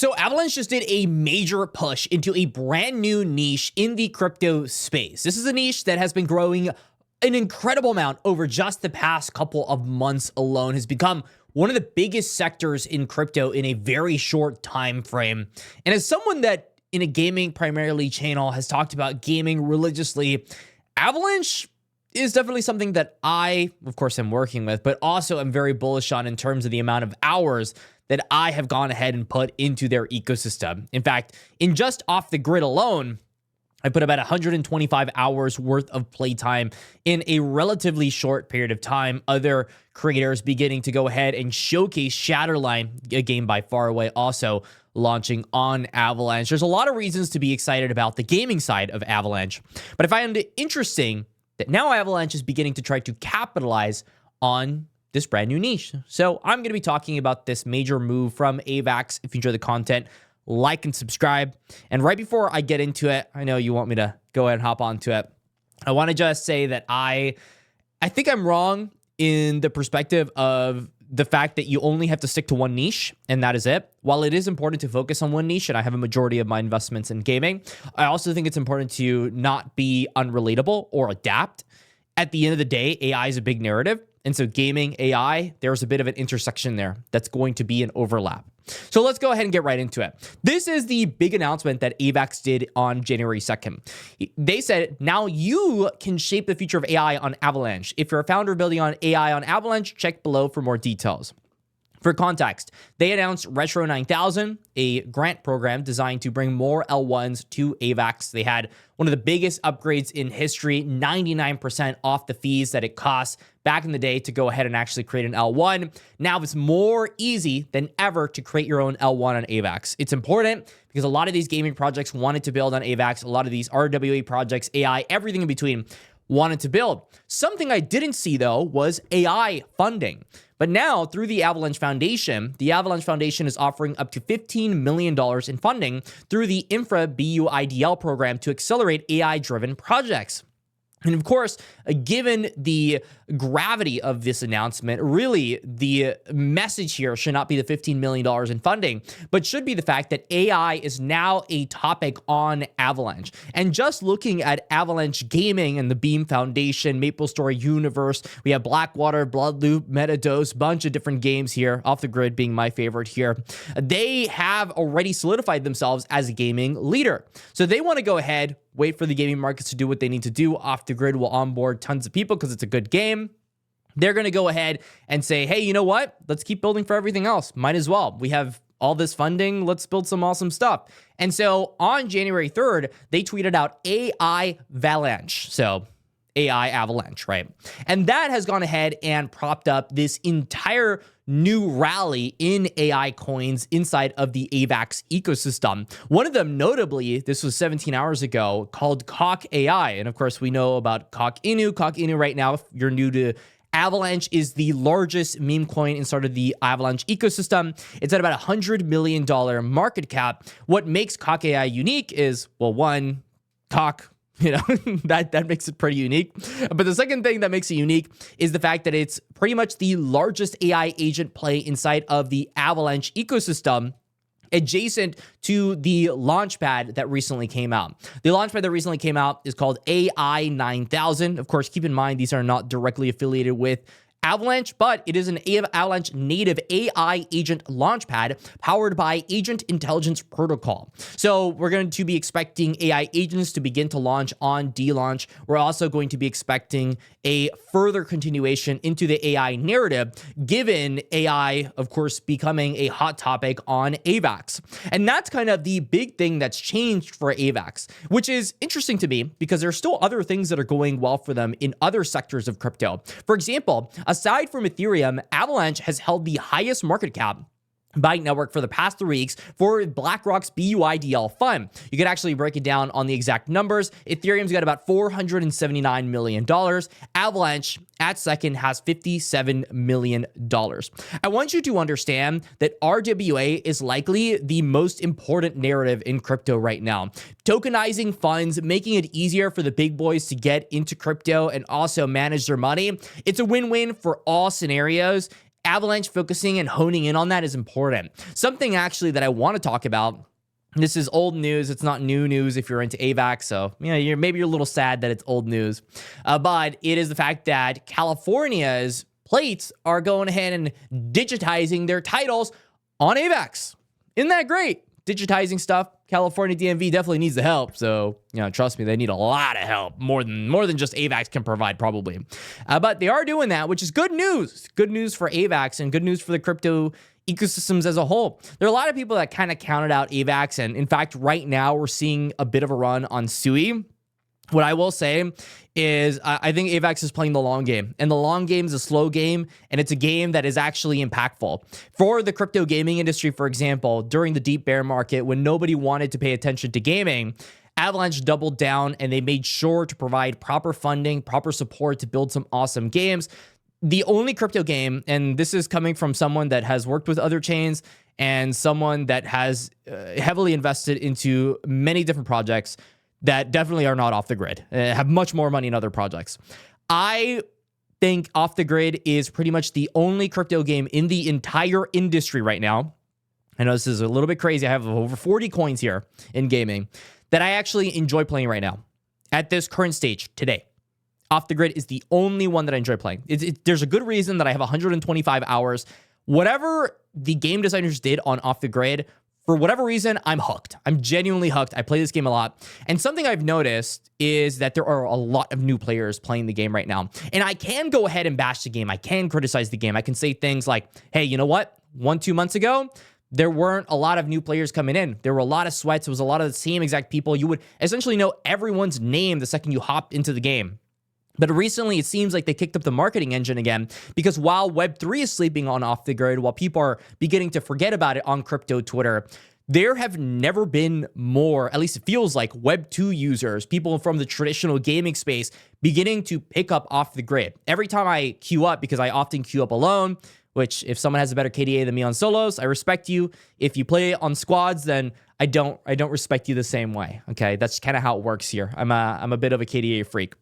So Avalanche just did a major push into a brand new niche in the crypto space. This is a niche that has been growing an incredible amount over just the past couple of months alone, has become one of the biggest sectors in crypto in a very short time frame. And as someone that in a gaming primarily channel has talked about gaming religiously, Avalanche is definitely something that I, of course, am working with, but also am very bullish on in terms of the amount of hours that I have gone ahead and put into their ecosystem. In fact, in just off the grid alone, I put about 125 hours worth of playtime in a relatively short period of time. Other creators beginning to go ahead and showcase Shatterline, a game by far away, also launching on Avalanche. There's a lot of reasons to be excited about the gaming side of Avalanche, but I find it interesting that now Avalanche is beginning to try to capitalize on this brand new niche. So I'm going to be talking about this major move from AVAX. If you enjoy the content, like and subscribe. And right before I get into it, I know you want me to go ahead and hop onto it. I want to just say that I think I'm wrong in the perspective of the fact that you only have to stick to one niche, and that is it. While it is important to focus on one niche, and I have a majority of my investments in gaming, I also think it's important to not be unrelatable or adapt. At the end of the day, AI is a big narrative. And so gaming, AI, there's a bit of an intersection there that's going to be an overlap. So let's go ahead and get right into it. This is the big announcement that AVAX did on January 2nd. They said, now you can shape the future of AI on Avalanche. If you're a founder building on AI on Avalanche, check below for more details. For context, they announced Retro 9000, a grant program designed to bring more L1s to AVAX. They had one of the biggest upgrades in history, 99% off the fees that it costs back in the day to go ahead and actually create an L1. Now it's more easy than ever to create your own L1 on AVAX. It's important because a lot of these gaming projects wanted to build on AVAX. A lot of these RWA projects, AI, everything in between wanted to build. Something I didn't see, though, was AI funding. But now, through the Avalanche Foundation is offering up to $15 million in funding through the Infra BUIDL program to accelerate AI-driven projects. And of course, given the gravity of this announcement, really the message here should not be the $15 million in funding, but should be the fact that AI is now a topic on Avalanche. And just looking at Avalanche Gaming and the Beam Foundation, MapleStory Universe, we have Blackwater, Bloodloop, Metadose, bunch of different games here, Off the Grid being my favorite here. They have already solidified themselves as a gaming leader. So they want to go ahead, wait for the gaming markets to do what they need to do. Off the Grid will onboard tons of people because it's a good game. They're going to go ahead and say, hey, you know what? Let's keep building for everything else. Might as well. We have all this funding. Let's build some awesome stuff. And so on January 3rd, they tweeted out AI-VALANCHE. So AI Avalanche, right? And that has gone ahead and propped up this entire new rally in AI coins inside of the AVAX ecosystem. One of them, notably, this was 17 hours ago, called Cock AI. And of course, we know about Cock Inu. Cock Inu right now, if you're new to Avalanche, is the largest meme coin inside of the Avalanche ecosystem. It's at about $100 million market cap. What makes Cock AI unique is, well, one, Cock, that makes it pretty unique. But the second thing that makes it unique is the fact that it's pretty much the largest AI agent play inside of the Avalanche ecosystem, adjacent to the launchpad that recently came out. The launchpad that recently came out is called AI-9000. Of course, keep in mind, these are not directly affiliated with Avalanche, but it is an Avalanche native AI agent launchpad powered by Agent Intelligence Protocol. So we're going to be expecting AI agents to begin to launch on D-Launch. We're also going to be expecting a further continuation into the AI narrative, given AI, of course, becoming a hot topic on AVAX. And that's kind of the big thing that's changed for AVAX, which is interesting to me because there's still other things that are going well for them in other sectors of crypto. For example, aside from Ethereum, Avalanche has held the highest market cap by network for the past 3 weeks for BlackRock's BUIDL fund. You could actually break it down on the exact numbers. Ethereum's got about $479 million. Avalanche at second has $57 million. I want you to understand that RWA is likely the most important narrative in crypto right now. Tokenizing funds, making it easier for the big boys to get into crypto and also manage their money. It's a win-win for all scenarios. Avalanche focusing and honing in on that is important. Something actually that I want to talk about. This is old news. It's not new news if you're into AVAX, so maybe you're a little sad that it's old news. But it is the fact that California's plates are going ahead and digitizing their titles on AVAX. Isn't that great? Digitizing stuff. California DMV definitely needs the help. So, trust me, they need a lot of help. More than just AVAX can provide, probably. But they are doing that, which is good news. Good news for AVAX and good news for the crypto ecosystems as a whole. There are a lot of people that kind of counted out AVAX, and in fact, right now we're seeing a bit of a run on SUI. What I will say is I think AVAX is playing the long game, and the long game is a slow game, and it's a game that is actually impactful. For the crypto gaming industry, for example, during the deep bear market, when nobody wanted to pay attention to gaming, Avalanche doubled down, and they made sure to provide proper funding, proper support to build some awesome games. The only crypto game, and this is coming from someone that has worked with other chains and someone that has heavily invested into many different projects that definitely are not off the grid, have much more money in other projects. I think Off the Grid is pretty much the only crypto game in the entire industry right now. I know this is a little bit crazy. I have over 40 coins here in gaming that I actually enjoy playing right now at this current stage today. Off the Grid is the only one that I enjoy playing. There's a good reason that I have 125 hours. Whatever the game designers did on Off the Grid, for whatever reason, I'm hooked. I'm genuinely hooked. I play this game a lot. And something I've noticed is that there are a lot of new players playing the game right now. And I can go ahead and bash the game. I can criticize the game. I can say things like, hey, you know what? 1-2 months ago, there weren't a lot of new players coming in. There were a lot of sweats. It was a lot of the same exact people. You would essentially know everyone's name the second you hopped into the game. But recently, it seems like they kicked up the marketing engine again, because while Web3 is sleeping on Off the Grid, while people are beginning to forget about it on crypto Twitter, there have never been more, at least it feels like, Web2 users, people from the traditional gaming space, beginning to pick up Off the Grid. Every time I queue up, because I often queue up alone, which if someone has a better KDA than me on solos, I respect you. If you play on squads, then I don't respect you the same way. Okay, that's kind of how it works here. I'm a bit of a KDA freak.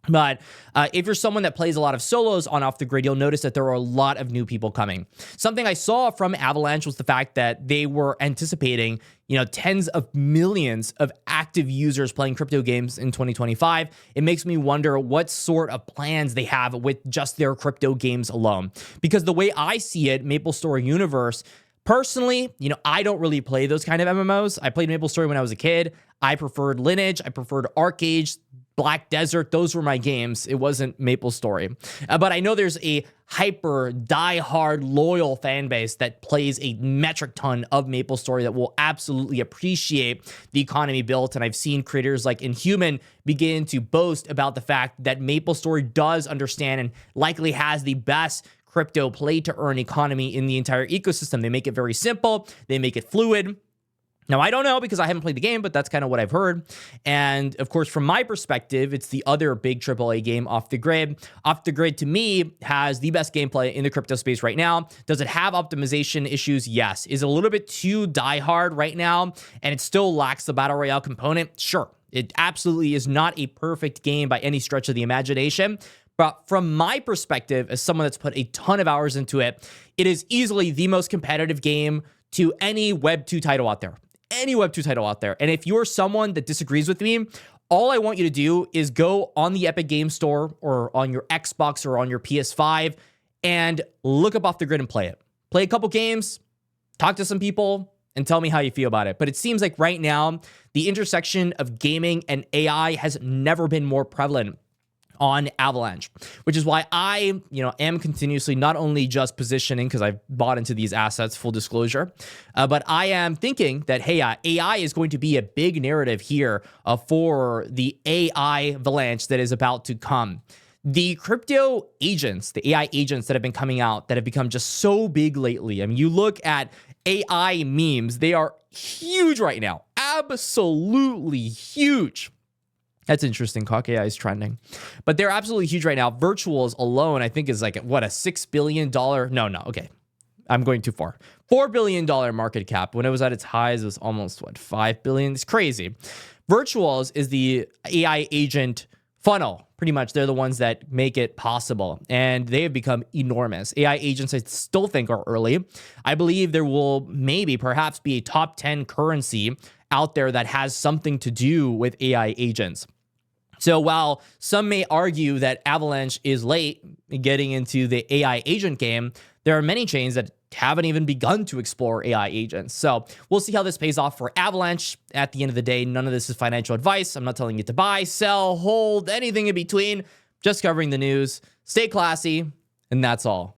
But if you're someone that plays a lot of solos on Off the Grid, you'll notice that there are a lot of new people coming. Something I saw from Avalanche was the fact that they were anticipating, tens of millions of active users playing crypto games in 2025. It makes me wonder what sort of plans they have with just their crypto games alone. Because the way I see it, MapleStory Universe, personally, I don't really play those kind of MMOs. I played MapleStory when I was a kid. I preferred Lineage. I preferred ArcAge. Black Desert, those were my games. It wasn't MapleStory. But I know there's a hyper, die-hard, loyal fan base that plays a metric ton of MapleStory that will absolutely appreciate the economy built. And I've seen creators like Inhuman begin to boast about the fact that MapleStory does understand and likely has the best crypto play-to-earn economy in the entire ecosystem. They make it very simple. They make it fluid. Now, I don't know because I haven't played the game, but that's kind of what I've heard. And of course, from my perspective, it's the other big AAA game, Off the Grid. Off the Grid, to me, has the best gameplay in the crypto space right now. Does it have optimization issues? Yes. Is it a little bit too diehard right now, and it still lacks the Battle Royale component? Sure. It absolutely is not a perfect game by any stretch of the imagination. But from my perspective, as someone that's put a ton of hours into it, it is easily the most competitive game to any Web 2 title out there. Any Web 2 title out there. And if you're someone that disagrees with me, all I want you to do is go on the Epic Games Store or on your Xbox or on your PS5 and look up Off the Grid and play it. Play a couple games, talk to some people, and tell me how you feel about it. But it seems like right now, the intersection of gaming and AI has never been more prevalent on Avalanche, which is why I, am continuously not only just positioning because I've bought into these assets, full disclosure, but I am thinking that, hey, AI is going to be a big narrative here for the AI-VALANCHE that is about to come. The crypto agents, the AI agents that have been coming out that have become just so big lately. I mean, you look at AI memes, they are huge right now. Absolutely huge. That's interesting. Cock AI is trending. But they're absolutely huge right now. Virtuals alone, I think, is like, what, a $6 billion? No, okay. I'm going too far. $4 billion market cap. When it was at its highs, it was almost, $5 billion? It's crazy. Virtuals is the AI agent funnel. Pretty much, they're the ones that make it possible, and they have become enormous. AI agents, I still think, are early. I believe there will perhaps be a top 10 currency out there that has something to do with AI agents. So while some may argue that Avalanche is late in getting into the AI agent game, there are many chains that haven't even begun to explore AI agents. So we'll see how this pays off for Avalanche. At the end of the day, none of this is financial advice. I'm not telling you to buy, sell, hold, anything in between. Just covering the news. Stay classy, and that's all.